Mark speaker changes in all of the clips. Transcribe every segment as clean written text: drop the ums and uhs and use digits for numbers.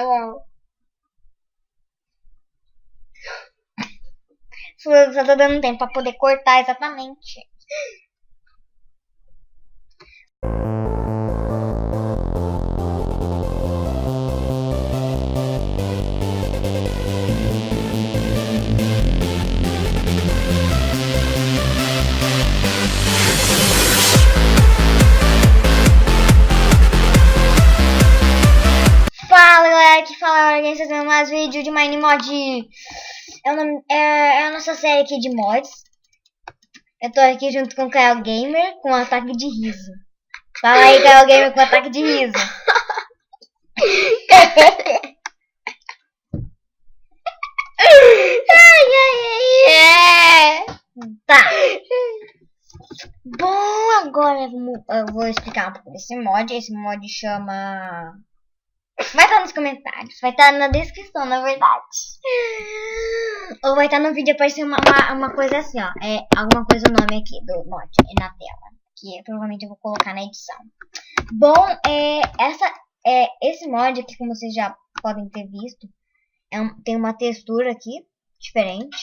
Speaker 1: Tá bom.
Speaker 2: Só tô dando tempo pra poder cortar exatamente. Fala galera, que fala alguém fazendo mais vídeo de Minimod. É a nossa série aqui de mods. Eu tô aqui junto com o Kyle Gamer com ataque de riso. Fala aí, Kyle Gamer, com ataque de riso. Tá. Bom, agora eu vou explicar um pouco desse mod. Esse mod chama... Vai estar nos comentários, vai estar na descrição, na verdade. Ou vai estar no vídeo aparecer uma coisa assim, ó. É alguma coisa, o nome aqui do mod, na tela. Que provavelmente eu vou colocar na edição. Bom, esse mod aqui, como vocês já podem ter visto, tem uma textura aqui, diferente.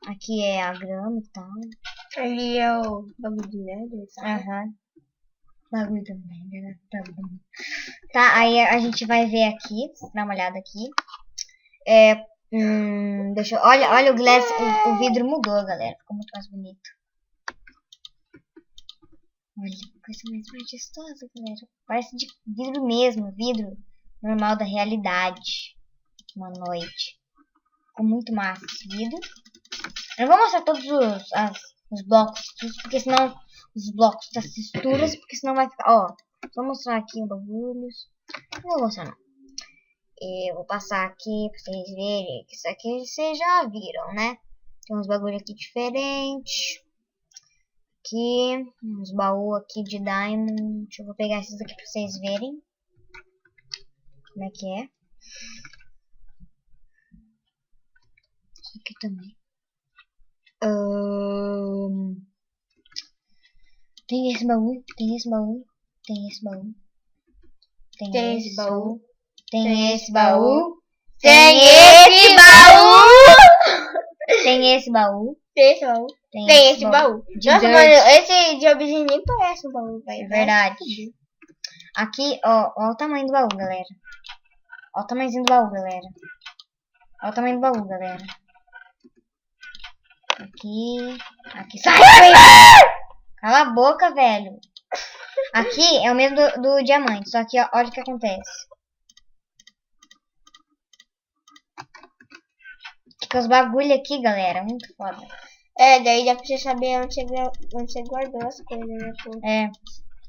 Speaker 2: Aqui é a grama e tal.
Speaker 1: Ali é o bagulho de nerd, sabe?
Speaker 2: Aham. Bagulho do nerd, né? Tá bom. Tá, aí a gente vai ver aqui, dá uma olhada aqui. Olha o glass, o vidro mudou, galera. Ficou muito mais bonito. Olha, que coisa mais majestosa, galera. Parece de vidro mesmo, vidro normal da realidade. Uma noite. Ficou muito massa esse vidro. Eu não vou mostrar todos os blocos, porque senão... Os blocos das texturas, porque senão vai ficar... Ó, só mostrar aqui os bagulhos. Não vou mostrar, não. Eu vou passar aqui pra vocês verem. Que isso aqui vocês já viram, né? Tem uns bagulhos aqui diferentes. Aqui, uns baús aqui de diamond. Eu vou pegar esses aqui pra vocês verem. Como é que é. Isso aqui também. Tem esse baú, tem esse baú, tem esse baú.
Speaker 1: Tem esse baú.
Speaker 2: Tem esse baú.
Speaker 1: Tem esse baú.
Speaker 2: Tem esse baú.
Speaker 1: Tem esse baú. Tem esse baú. Nossa, mano, esse de obsidiana nem parece um baú, velho.
Speaker 2: É verdade. Aqui, ó o tamanho do baú, galera. Ó o tamanhozinho do baú, galera. Ó o tamanho do baú, galera. Aqui. Sai, cala a boca, velho. Aqui é o mesmo do diamante, só que ó, olha o que acontece. Fica os bagulho aqui, galera, muito foda.
Speaker 1: Daí dá pra você saber onde você guardou as coisas, né? Pô.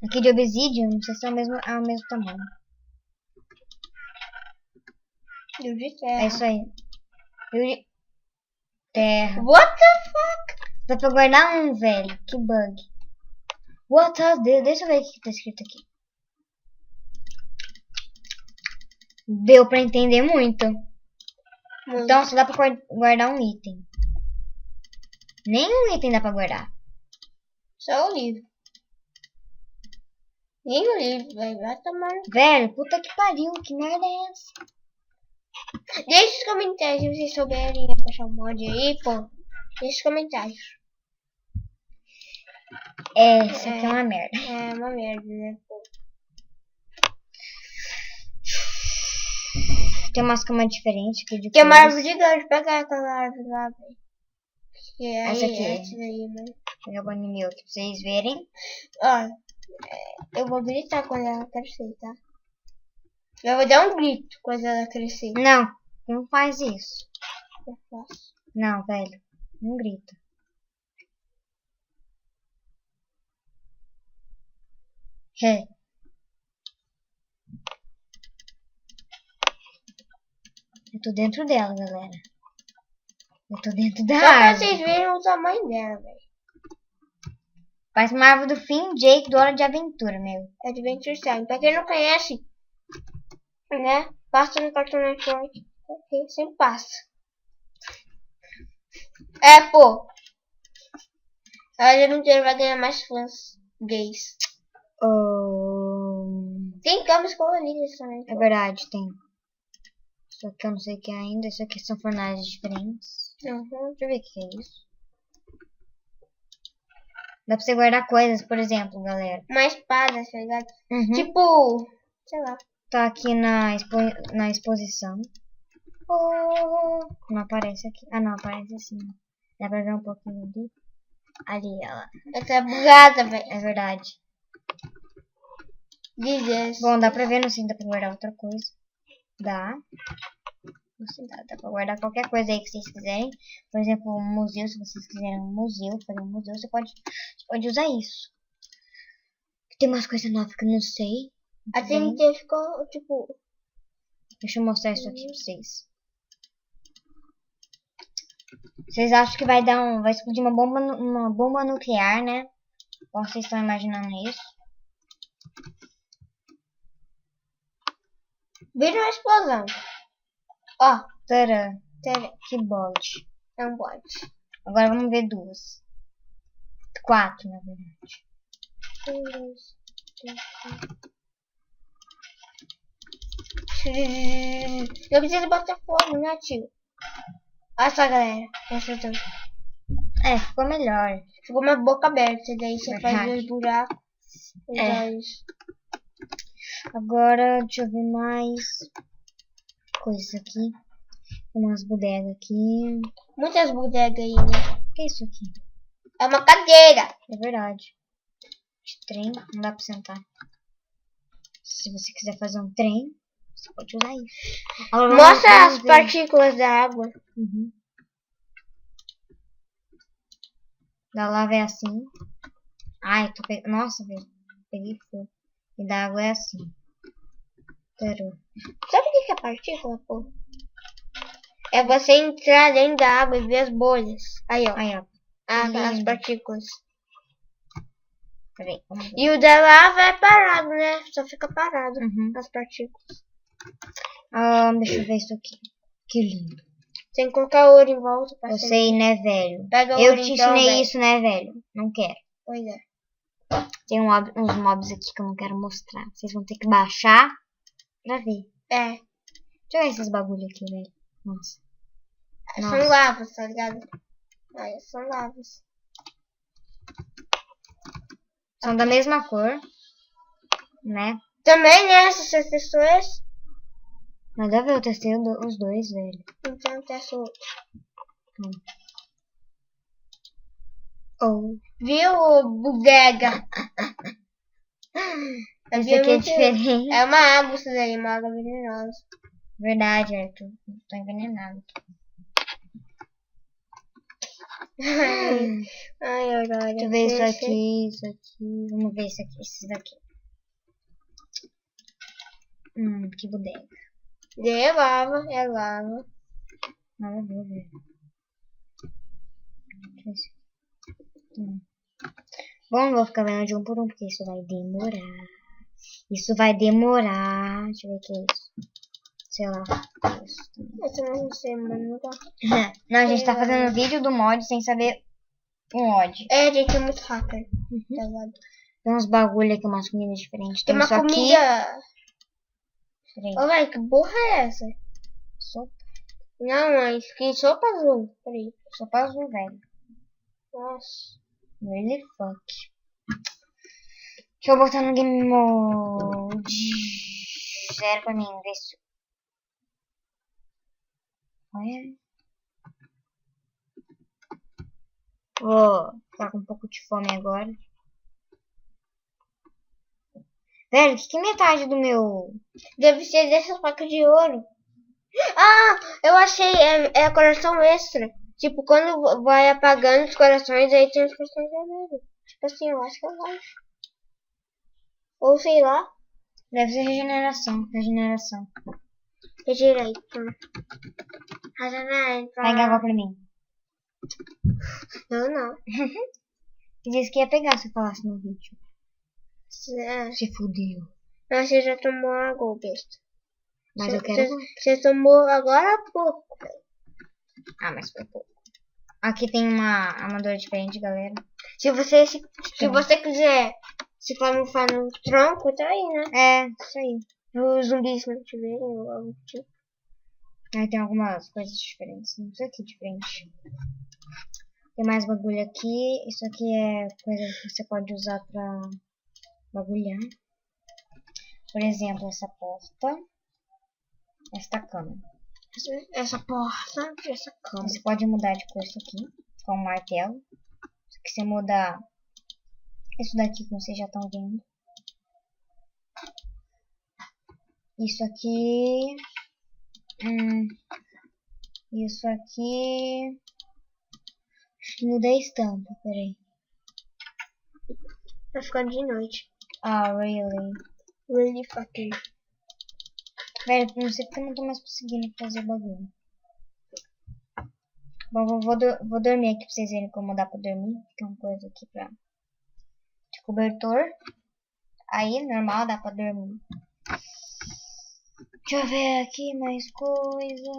Speaker 2: Aqui de obsidian, não sei se é o mesmo tamanho.
Speaker 1: E o de terra.
Speaker 2: É isso aí. E o de terra.
Speaker 1: What the fuck?
Speaker 2: Dá pra guardar um, velho. Que bug. What else? Deixa eu ver o que tá escrito aqui. Deu pra entender muito. Então só dá pra guardar um item. Nenhum item dá pra guardar.
Speaker 1: Só o livro. Nem o livro, velho. Vai tomar.
Speaker 2: Velho, puta que pariu. Que merda é essa?
Speaker 1: Deixe os comentários se vocês souberem baixar o mod aí, pô. Deixe os comentários.
Speaker 2: Isso aqui é uma merda.
Speaker 1: É uma merda, né, pô.
Speaker 2: Tem umas camas diferentes aqui de
Speaker 1: Tem uma
Speaker 2: cores.
Speaker 1: árvore gigante. Pega aquela árvore lá, velho.
Speaker 2: Essa aqui.
Speaker 1: Essa daí, né?
Speaker 2: Vou jogar o inimigo aqui pra vocês verem.
Speaker 1: Ó, eu vou gritar quando ela crescer, tá? Eu vou dar um grito quando ela crescer.
Speaker 2: Não faz isso.
Speaker 1: Eu faço.
Speaker 2: Não, velho. Não grita. Eu tô dentro dela, galera. Eu tô dentro da
Speaker 1: Só pra
Speaker 2: árvore.
Speaker 1: vocês verem o tamanho dela, velho.
Speaker 2: Parece uma árvore do fim, Jake do Hora de Aventura, meu.
Speaker 1: É Adventure Time. Pra quem não conhece, né? Passa no Cartoon Network. Ok, sempre passa. Pô. A Aventura vai ganhar mais fãs gays. Tem camas coloridas também.
Speaker 2: É verdade, tem. Isso aqui eu não sei o que é ainda. Isso aqui são fornalhas diferentes.
Speaker 1: Uhum.
Speaker 2: Deixa eu ver o que é isso. Dá pra você guardar coisas, por exemplo, galera.
Speaker 1: Uma espada, tá ligado?
Speaker 2: Uhum.
Speaker 1: Tipo, sei lá.
Speaker 2: Tá aqui na exposição. Oh, não aparece aqui. Ah, não, aparece assim. Dá pra ver um pouquinho ali. Ali, ela.
Speaker 1: Essa é bugada, velho.
Speaker 2: É verdade.
Speaker 1: Diz.
Speaker 2: Bom, dá pra ver, não sei se dá pra guardar outra coisa. Dá. Não sei, dá pra guardar qualquer coisa aí que vocês quiserem. Por exemplo, um museu, se vocês quiserem um museu, fazer um museu, você pode usar isso. Tem umas coisas novas que eu não sei.
Speaker 1: A TNT ficou, tipo...
Speaker 2: Deixa eu mostrar isso aqui pra vocês. Vocês acham que vai explodir uma bomba nuclear, né? Ou vocês estão imaginando isso?
Speaker 1: Vira uma explosão. Ó,
Speaker 2: Tadã. Que bode.
Speaker 1: é um bode.
Speaker 2: Agora vamos ver duas. 4, na verdade.
Speaker 1: 1, 2, 3, 4. Eu preciso botar fogo, né, tio? Olha só, galera.
Speaker 2: Ficou melhor.
Speaker 1: Ficou uma boca aberta. Daí você
Speaker 2: Verdade.
Speaker 1: faz os buracos. Os olhos.
Speaker 2: Agora, deixa eu ver mais coisas aqui. Umas bodegas aqui.
Speaker 1: Muitas bodegas aí, né?
Speaker 2: O que é isso aqui?
Speaker 1: É uma cadeira.
Speaker 2: É verdade. De trem, não dá pra sentar. Se você quiser fazer um trem, você pode usar isso. Agora,
Speaker 1: Mostra
Speaker 2: vamos
Speaker 1: as
Speaker 2: ver.
Speaker 1: partículas da água.
Speaker 2: Uhum. Da lava é assim. Ai, tô pegando. Nossa, velho. Peguei fogo. E da água é assim. Tarô.
Speaker 1: Sabe o que é partícula, pô? É você entrar dentro da água e ver as bolhas. Aí, ó.
Speaker 2: Aí, ó.
Speaker 1: As
Speaker 2: Lindo.
Speaker 1: partículas.
Speaker 2: Peraí, vamos ver.
Speaker 1: E o da lava é parado, né? Só fica parado.
Speaker 2: Uhum.
Speaker 1: As partículas.
Speaker 2: Deixa eu ver isso aqui. Que lindo.
Speaker 1: Tem que colocar ouro em volta. Pra
Speaker 2: Eu
Speaker 1: sair.
Speaker 2: sei, né, velho?
Speaker 1: Pega
Speaker 2: Eu
Speaker 1: ouro,
Speaker 2: te
Speaker 1: então,
Speaker 2: ensinei
Speaker 1: velho.
Speaker 2: isso, né, velho? Não quero.
Speaker 1: Pois é.
Speaker 2: Tem uns mobs aqui que eu não quero mostrar. Vocês vão ter que baixar pra ver.
Speaker 1: É.
Speaker 2: Deixa eu ver esses bagulho aqui, velho. Nossa.
Speaker 1: São lavas, tá ligado? Olha, são lavas.
Speaker 2: São da mesma cor, né?
Speaker 1: Também, né? Essas pessoas.
Speaker 2: Nada a ver, eu testei os dois, velho.
Speaker 1: Então, testa outro.
Speaker 2: Oh.
Speaker 1: Viu, bodega?
Speaker 2: Esse aqui é diferente.
Speaker 1: É uma água isso daí, uma água venenosa.
Speaker 2: Verdade, Arthur. Tô envenenado.
Speaker 1: Ai, Aurora.
Speaker 2: Deixa eu ver isso aqui, isso aqui. Vamos ver isso aqui, esses daqui. Que bodega.
Speaker 1: É lava, é lava.
Speaker 2: Nada a ver, velho. Deixa eu ver se... Bom, não vou ficar vendo de um por um, porque isso vai demorar. Isso vai demorar. Deixa eu ver o que é isso. Sei lá. Isso.
Speaker 1: Eu também não sei, mano. Não, tá...
Speaker 2: Não, a gente tá fazendo vídeo do mod sem saber o mod.
Speaker 1: É, gente, é muito hacker. Tá ligado?
Speaker 2: Tem uns bagulho aqui, umas comidas diferentes.
Speaker 1: Tem uma
Speaker 2: isso aqui.
Speaker 1: comida.
Speaker 2: Peraí.
Speaker 1: Ô, velho, que burra é essa?
Speaker 2: Sopa.
Speaker 1: Não, é escrito sopa azul. Peraí.
Speaker 2: Sopa azul, velho.
Speaker 1: Nossa.
Speaker 2: Really fuck. Deixa eu botar no game mode 0 pra mim ver se... Olha. Vou ficar com um pouco de fome agora. Velho, o que é metade do meu...
Speaker 1: Deve ser dessas facas de ouro. Ah, eu achei. É coração extra. Tipo, quando vai apagando os corações, aí tem os corações vermelhos. Tipo assim, eu acho que eu acho. Ou sei lá.
Speaker 2: Deve ser regeneração. Regeneração.
Speaker 1: Direito.
Speaker 2: Pega água pra mim.
Speaker 1: Não.
Speaker 2: Você disse que ia pegar se eu falasse no vídeo.
Speaker 1: É.
Speaker 2: Se fudeu.
Speaker 1: Mas você já tomou água, besta.
Speaker 2: Mas eu quero...
Speaker 1: Você tomou agora há pouco.
Speaker 2: Ah, mas foi pouco. Aqui tem uma armadura diferente, galera.
Speaker 1: Se você quiser se camuflar no tronco, tá aí, né?
Speaker 2: É, isso aí.
Speaker 1: Os zumbis não te verem ou algo do tipo.
Speaker 2: Aí tem algumas coisas diferentes. Isso aqui é diferente. Tem mais bagulho aqui. Isso aqui é coisa que você pode usar pra bagulhar. Por exemplo, essa porta. Esta cama.
Speaker 1: Essa porta, essa cama.
Speaker 2: Você pode mudar de cor isso aqui. Com um martelo. Isso aqui você muda isso daqui, como vocês já estão vendo. Isso aqui. Isso aqui. Acho que muda a estampa, peraí.
Speaker 1: Tá ficando de noite.
Speaker 2: Ah, really?
Speaker 1: Really fucking.
Speaker 2: Velho, não sei porque eu não tô mais conseguindo fazer bagulho. Bom, vou dormir aqui pra vocês verem como dá pra dormir. Tem uma coisa aqui pra... de cobertor. Aí, normal, dá pra dormir. Deixa eu ver aqui mais coisa.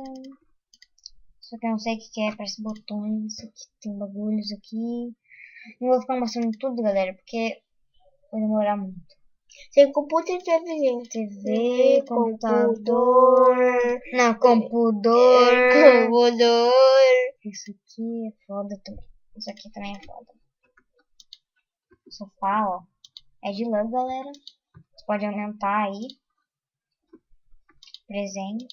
Speaker 2: Só que eu não sei o que é, parece botões. Aqui tem bagulhos aqui. Não vou ficar mostrando tudo, galera, porque vai demorar muito.
Speaker 1: Tem computador e televisão.
Speaker 2: TV, computador. Não, computador.
Speaker 1: Computador.
Speaker 2: Isso aqui é foda também. Isso aqui também é foda. Sofá, ó. É de lã, galera. Você pode aumentar aí. Presente.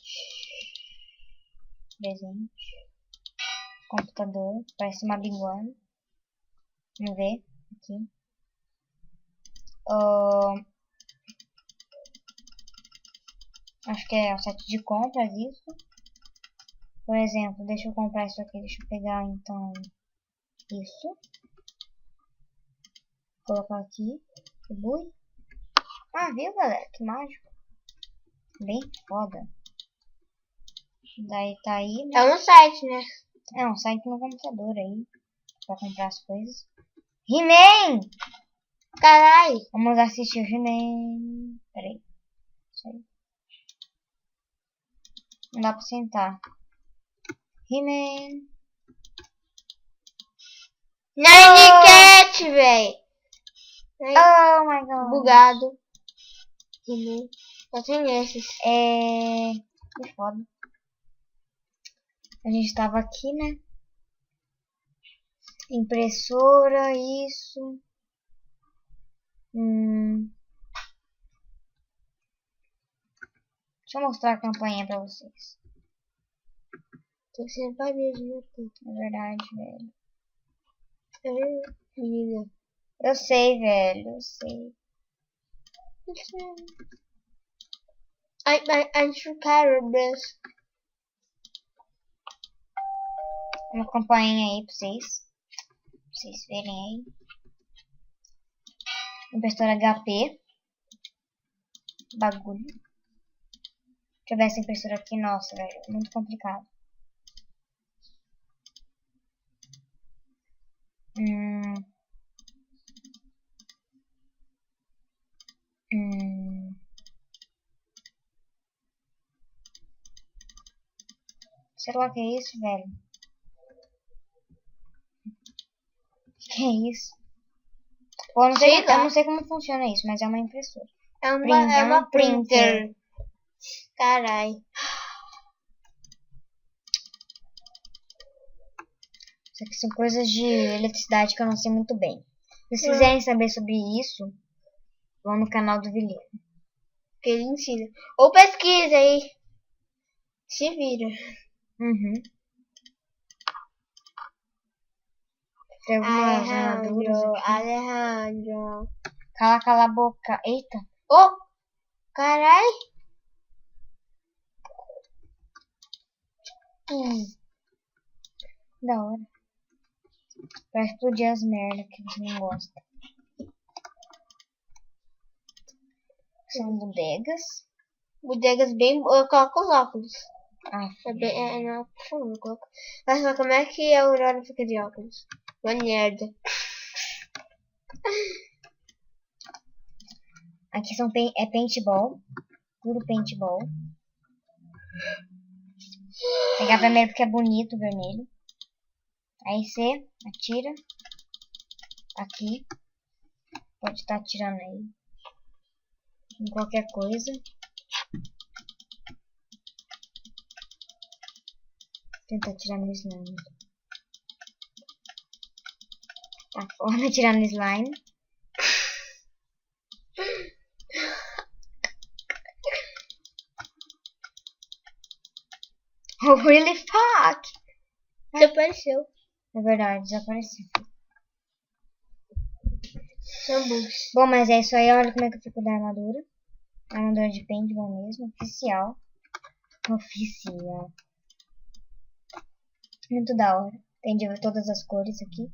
Speaker 2: Computador. Parece uma biguana. Vamos ver. Aqui. Acho que é o site de compras isso. Por exemplo, deixa eu comprar isso aqui. Deixa eu pegar então isso. Colocar aqui. Distribui. Ah, viu, galera? Que mágico. Bem foda. Daí tá aí, né?
Speaker 1: É um site, né?
Speaker 2: É um site no computador aí. Pra comprar as coisas. He-Man!
Speaker 1: Caralho.
Speaker 2: Vamos assistir o He-Man. Peraí. Isso aí. Não dá pra sentar. He-Man.
Speaker 1: Nine Cat, véi.
Speaker 2: Oh my god.
Speaker 1: Bugado. Só tem esses.
Speaker 2: Que foda. A gente tava aqui, né? Impressora, isso. Deixa eu mostrar a campanha pra vocês.
Speaker 1: Tem que ser parede, né?
Speaker 2: É verdade, velho.
Speaker 1: Menina.
Speaker 2: Eu sei, velho. Eu sei.
Speaker 1: I should carry this.
Speaker 2: Uma campainha aí pra vocês verem aí. Impressora HP. Bagulho. Deixa eu ver essa impressora aqui. Nossa, velho. Muito complicado. Sei lá o que é isso, velho. Que é isso? Pô, eu não sei como funciona isso, mas é uma impressora.
Speaker 1: É uma printer. Carai.
Speaker 2: Isso aqui são coisas de eletricidade que eu não sei muito bem. Se vocês quiserem saber sobre isso, vão no canal do Vilino.
Speaker 1: Que ele ensina. Ou pesquisa aí. Se vira.
Speaker 2: Tem algumas armaduras aqui.
Speaker 1: Alejandro.
Speaker 2: Cala a boca. Eita.
Speaker 1: Oh! Carai.
Speaker 2: Da hora. Pra explodir as merdas que você não gosta. São bodegas.
Speaker 1: Bodegas bem... Eu coloco os óculos.
Speaker 2: Ah,
Speaker 1: Não, por favor, não coloco. Mas só como é que a Aurora fica de óculos? Uma merda.
Speaker 2: aqui são paintball. Puro paintball. Pegar vermelho porque é bonito o vermelho. Aí você atira. Aqui. Pode estar atirando aí. Em qualquer coisa. Tentar tirar no slime. Tá foda tirar no slime. Oh, really fuck!
Speaker 1: Desapareceu.
Speaker 2: É verdade, desapareceu.
Speaker 1: São bugs.
Speaker 2: Bom, mas é isso aí. Olha como é que ficou da armadura. Armadura de paintball mesmo. Oficial. Oficial. Muito da hora. Tem de todas as cores aqui.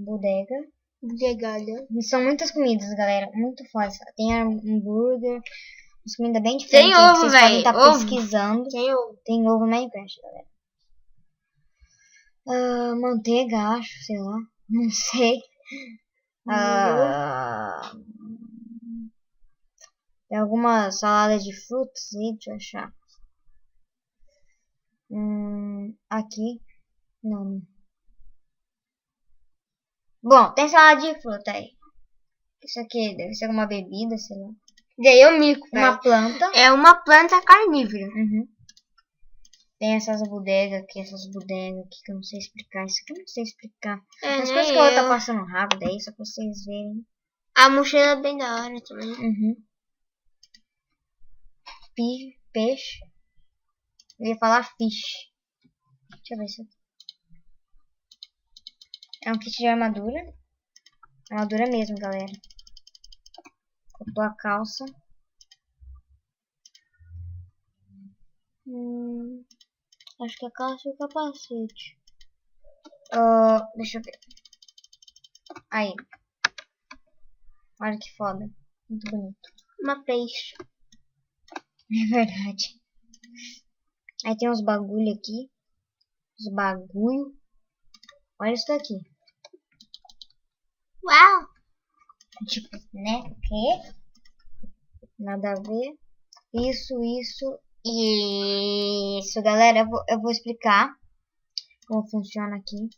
Speaker 2: Bodega.
Speaker 1: Legalha.
Speaker 2: E são muitas comidas, galera. Muito fácil. Tem hambúrguer. Umas comidas bem diferentes.
Speaker 1: Tem
Speaker 2: aí que
Speaker 1: ovo,
Speaker 2: vocês
Speaker 1: velho.
Speaker 2: podem estar
Speaker 1: Ovo.
Speaker 2: pesquisando.
Speaker 1: Tem ovo.
Speaker 2: Tem ovo na Minecraft, galera. Manteiga, acho. Sei lá. Não sei. Tem alguma salada de frutas aí, deixa eu achar. Aqui. Não. Bom, tem salada de fruta aí. Isso aqui deve ser uma bebida, sei lá.
Speaker 1: Daí eu mico,
Speaker 2: Uma
Speaker 1: velho.
Speaker 2: planta.
Speaker 1: É uma planta carnívora.
Speaker 2: Uhum. Tem essas bodegas aqui, que eu não sei explicar. Isso aqui eu não sei explicar. As coisas que eu vou estar passando rápido aí, só pra vocês verem.
Speaker 1: A mochila é bem da hora também.
Speaker 2: Uhum. Peixe. Eu ia falar fish. Deixa eu ver isso aqui. É um kit de armadura. Armadura mesmo, galera. Faltou a calça. Acho que a calça e o capacete. Deixa eu ver. Aí. Olha que foda. Muito bonito.
Speaker 1: Uma peixe.
Speaker 2: É verdade. Aí tem uns bagulho aqui. Os bagulho. Olha isso daqui.
Speaker 1: Uau!
Speaker 2: Tipo, né? Que? Nada a ver. Isso. Galera, eu vou explicar como funciona aqui.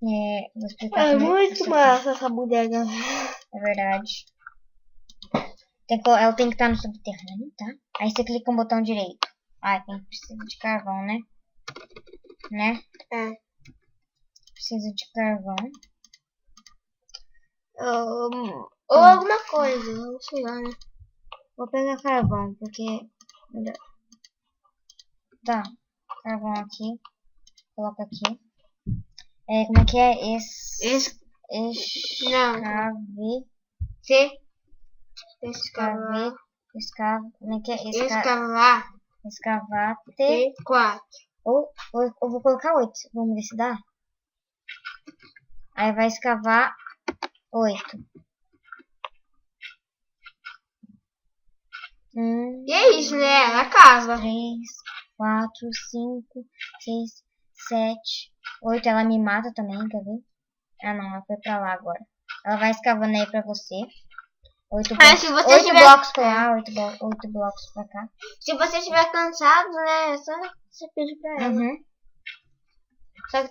Speaker 2: Vou explicar
Speaker 1: É
Speaker 2: como
Speaker 1: muito massa essa bodega.
Speaker 2: É verdade. Ela tem que estar no subterrâneo, tá? Aí você clica no botão direito. Precisa de carvão, né? Precisa de carvão.
Speaker 1: Ou alguma coisa, não sei lá, né?
Speaker 2: Vou pegar carvão, porque... Tá. Carvão aqui. Coloca aqui. Como é que é? Como é que é?
Speaker 1: Escavar.
Speaker 2: Escavar.
Speaker 1: T4.
Speaker 2: Ou eu vou colocar 8. Vamos ver se dá. Aí vai escavar 8.
Speaker 1: E é isso, né? A casa.
Speaker 2: 3, 4, 5, 6, 7, 8. Ela me mata também, quer ver? Ah, não. Ela foi pra lá agora. Ela vai escavando aí pra você. 8 blocos.
Speaker 1: Se você
Speaker 2: 8
Speaker 1: tiver...
Speaker 2: blocos pra lá, 8 blocos pra cá.
Speaker 1: Se você estiver cansado, né? É só você pedir pra ela.
Speaker 2: Uhum.
Speaker 1: Só que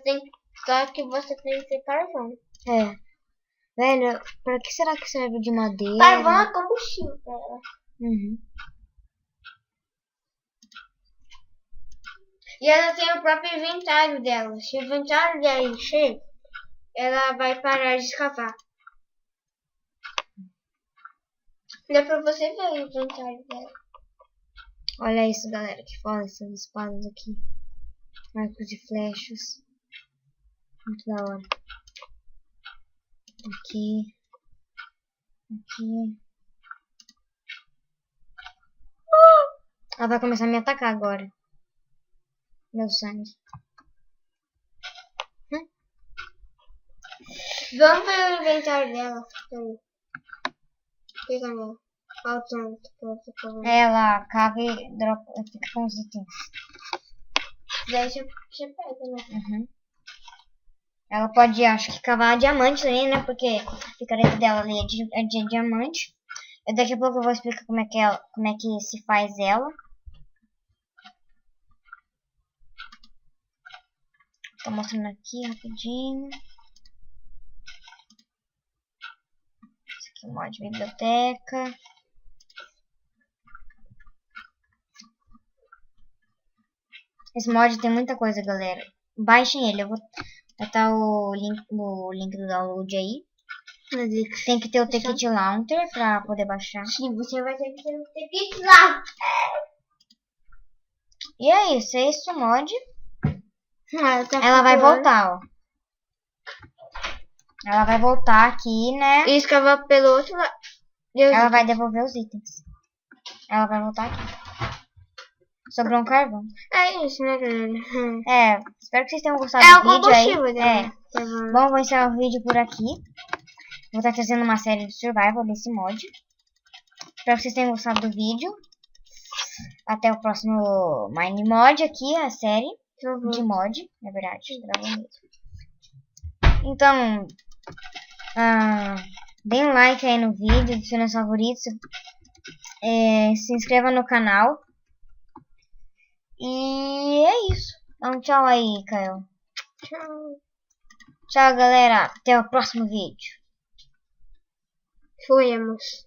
Speaker 1: você tem que ter carvão.
Speaker 2: Velho, pra que será que serve de madeira?
Speaker 1: Carvão é combustível pra ela.
Speaker 2: Uhum.
Speaker 1: E ela tem o próprio inventário dela. Se o inventário dela encher, ela vai parar de escavar. Dá pra você ver o inventário dela.
Speaker 2: Olha isso, galera. Que foda essas espadas aqui. Arcos de flechas. Muito da hora. Aqui. Ela vai começar a me atacar agora. Meu sangue.
Speaker 1: Vamos ver o inventário dela. Fica nela.
Speaker 2: Ela cava e dropa, fica com os itens.
Speaker 1: Daí você pega, né?
Speaker 2: Uhum. Ela pode, acho que, cavar diamante também, né? Porque a picareta dela ali é de diamante. Daqui a pouco eu vou explicar como é que se faz ela. Tô mostrando aqui rapidinho. Esse aqui é o mod biblioteca. Esse mod tem muita coisa, galera. Baixem ele. Eu vou botar o link do download aí. Tem que ter o Ticket Launcher pra poder baixar.
Speaker 1: Sim, você vai ter que ter um Ticket Launcher.
Speaker 2: E é isso. É esse o mod.
Speaker 1: Tá
Speaker 2: Ela vai
Speaker 1: flutuando.
Speaker 2: voltar, ó. Ela vai voltar aqui, né?
Speaker 1: E escavar pelo outro lado.
Speaker 2: Ela vai devolver os itens. Ela vai voltar aqui. Sobrou um carvão.
Speaker 1: É isso, né, galera?
Speaker 2: Espero que vocês tenham gostado
Speaker 1: É o
Speaker 2: do vídeo aí.
Speaker 1: combustível, né? Tá bom.
Speaker 2: Bom, vou encerrar o vídeo por aqui. Vou estar fazendo uma série de survival desse mod. Espero que vocês tenham gostado do vídeo. Até o próximo Mine Mod aqui, a série de mod, na verdade, gravou mesmo. Então, deem um like aí no vídeo, adicione os favoritos, se inscreva no canal. E é isso. Dá um tchau aí, Caio.
Speaker 1: Tchau.
Speaker 2: Tchau, galera. Até o próximo vídeo.
Speaker 1: Fuemos.